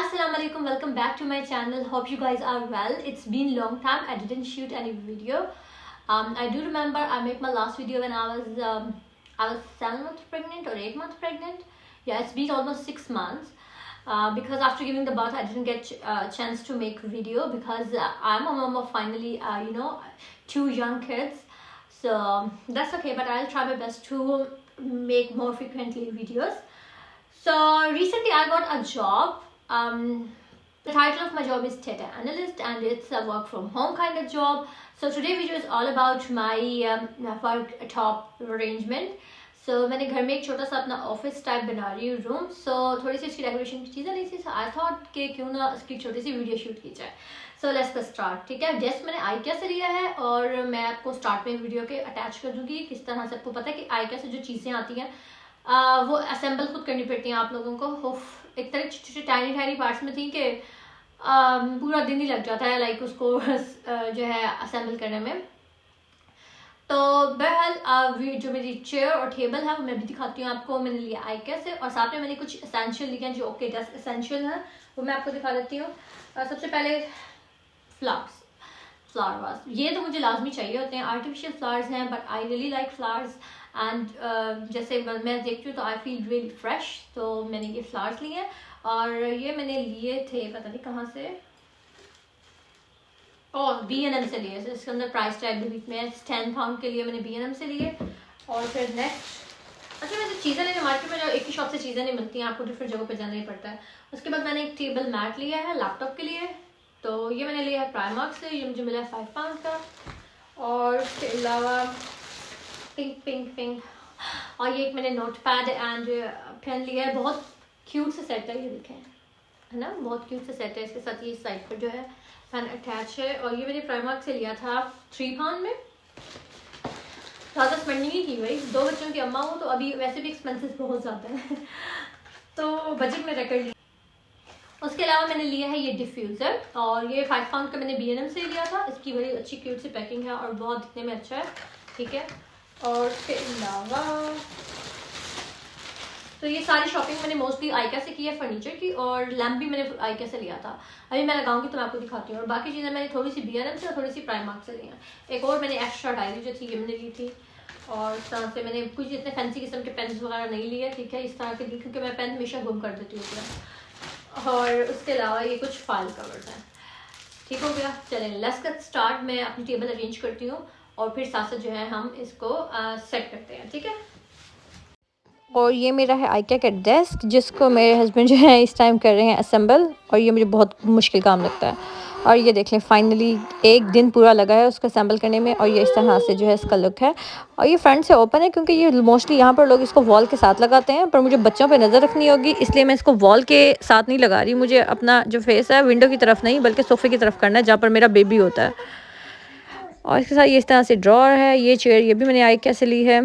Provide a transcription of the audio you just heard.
Assalamualaikum, welcome back to my channel. Hope you guys are well. It's been long time I didn't shoot any video. I do remember I made my last video when I was 7 months pregnant or 8 months pregnant. Yeah, it's been almost 6 months. Because after giving the birth I didn't get a chance to make video because I'm a mom of finally 2 young kids. So that's okay, but I'll try my best to make more frequently videos. So recently I got a job. The title of my job is data analyst and it's a work from home kind of job. So today video is all about my work top arrangement. So मैंने घर में एक छोटा सा अपना office type बना रही हूँ रूम. सो थोड़ी सी इसकी डेकोरेशन की चीज़ें नहीं थी. सो आई थॉट कि क्यों ना इसकी छोटी सी वीडियो शूट की जाए. So let's get start. ठीक है, डेस्क मैंने आइकिया से लिया है और मैं आपको स्टार्ट में वीडियो के अटैच कर दूँगी किस तरह से. आपको पता है कि आइकिया से जो चीज़ें आती हैं वो असेंबल खुद करनी पड़ती हैं आप लोगों को. एक तरह छोटे टाइनी पार्ट्स में थी कि पूरा दिन ही लग जाता है लाइक उसको जो है असेंबल करने में. तो बहरहाल जो मेरी चेयर और टेबल है वो मैं भी दिखाती हूँ आपको. मैंने लिया आइकिया से और साथ में मैंने कुछ एसेंशियल लिए हैं जो ओके डेस्क एसेंशियल है वो मैं आपको दिखा देती हूँ. सबसे पहले फ्लावर वास. ये तो मुझे लाजमी चाहिए होते हैं. आर्टिफिशियल फ्लावर्स हैं but I really like flowers and जैसे मैं देखती हूँ तो आई फील रियली फ्रेश. तो मैंने ये फ्लावर्स लिए हैं और ये मैंने लिए थे पता नहीं कहाँ से. और B&M से लिए. इसके अंदर प्राइस टैग भी बीच में 10 पाउंड के लिए मैंने B&M से लिए. और फिर नेक्स्ट अच्छा वैसे चीज़ें लेने मार्केट में जो एक ही शॉप से चीज़ें नहीं मिलती हैं, आपको डिफरेंट जगहों पे जाना ही पड़ता है. उसके बाद मैंने एक टेबल मैट लिया है लैपटॉप के लिए. तो ये मैंने लिया है प्राइमार्क से. ये मुझे मिला है 5 पाउंड का. और उसके अलावा पिंक और ये एक मैंने नोट पैड एंड पेन लिया है. बहुत क्यूट से सेट है, ये देखें है ना, बहुत क्यूट से सेट है. इसके साथ ये साइड पर जो है पेन अटैच है. और ये मैंने प्राइमार्क से लिया था 3 पाउंड में. ज़्यादा स्पेंडिंग ही की भाई. 2 बच्चों की अम्मा हूँ तो अभी वैसे भी एक्सपेंसेस बहुत ज़्यादा है तो बजट में रख लिया. उसके अलावा मैंने लिया है ये डिफ्यूज़र और ये 5 पाउंड का मैंने B&M से लिया था. इसकी बड़ी अच्छी क्यूट सी पैकिंग है और बहुत दिखने में अच्छा है. ठीक है. और उसके अलावा तो ये सारी शॉपिंग मैंने मोस्टली आइकिया से की है फर्नीचर की. और लैम्प भी मैंने आइकिया से लिया था. अभी मैं लगाऊंगी तो मैं आपको दिखाती हूँ. और बाकी चीज़ें मैंने थोड़ी सी B&M से और थोड़ी सी प्राइमार्क से ली हैं. एक और मैंने एक्स्ट्रा डायरी जो थी ये मैंने ली थी. और इस तरह से मैंने कुछ इतने फैंसी किस्म के पेन्स वगैरह नहीं लिए. ठीक है, इस तरह के ली क्योंकि मैं पेन हमेशा गुम कर देती हूँ. और उसके अलावा ये कुछ फाइल कवर्स हैं. ठीक हो गया. चलें लेट्स गेट स्टार्ट. मैं अपनी टेबल अरेंज करती हूँ और फिर साथ साथ जो है हम इसको सेट करते हैं. ठीक है. और ये मेरा है आइकिया का डेस्क जिसको मेरे हस्बैंड जो है इस टाइम कर रहे हैं असेंबल. और ये मुझे बहुत मुश्किल काम लगता है. और ये देख लें फाइनली एक दिन पूरा लगा है उसको असेंबल करने में. और ये इस तरह से जो है इसका लुक है. और ये फ्रंट से ओपन है क्योंकि ये मोस्टली यहाँ पर लोग इसको वॉल के साथ लगाते हैं. पर मुझे बच्चों पे नज़र रखनी होगी इसलिए मैं इसको वॉल के साथ नहीं लगा रही. मुझे अपना जो फेस है विंडो की तरफ नहीं बल्कि सोफ़े की तरफ करना है जहाँ पर मेरा बेबी होता है. और इसके साथ ये इस तरह से ड्रॉर है. ये चेयर ये भी मैंने आइकिया से ली है.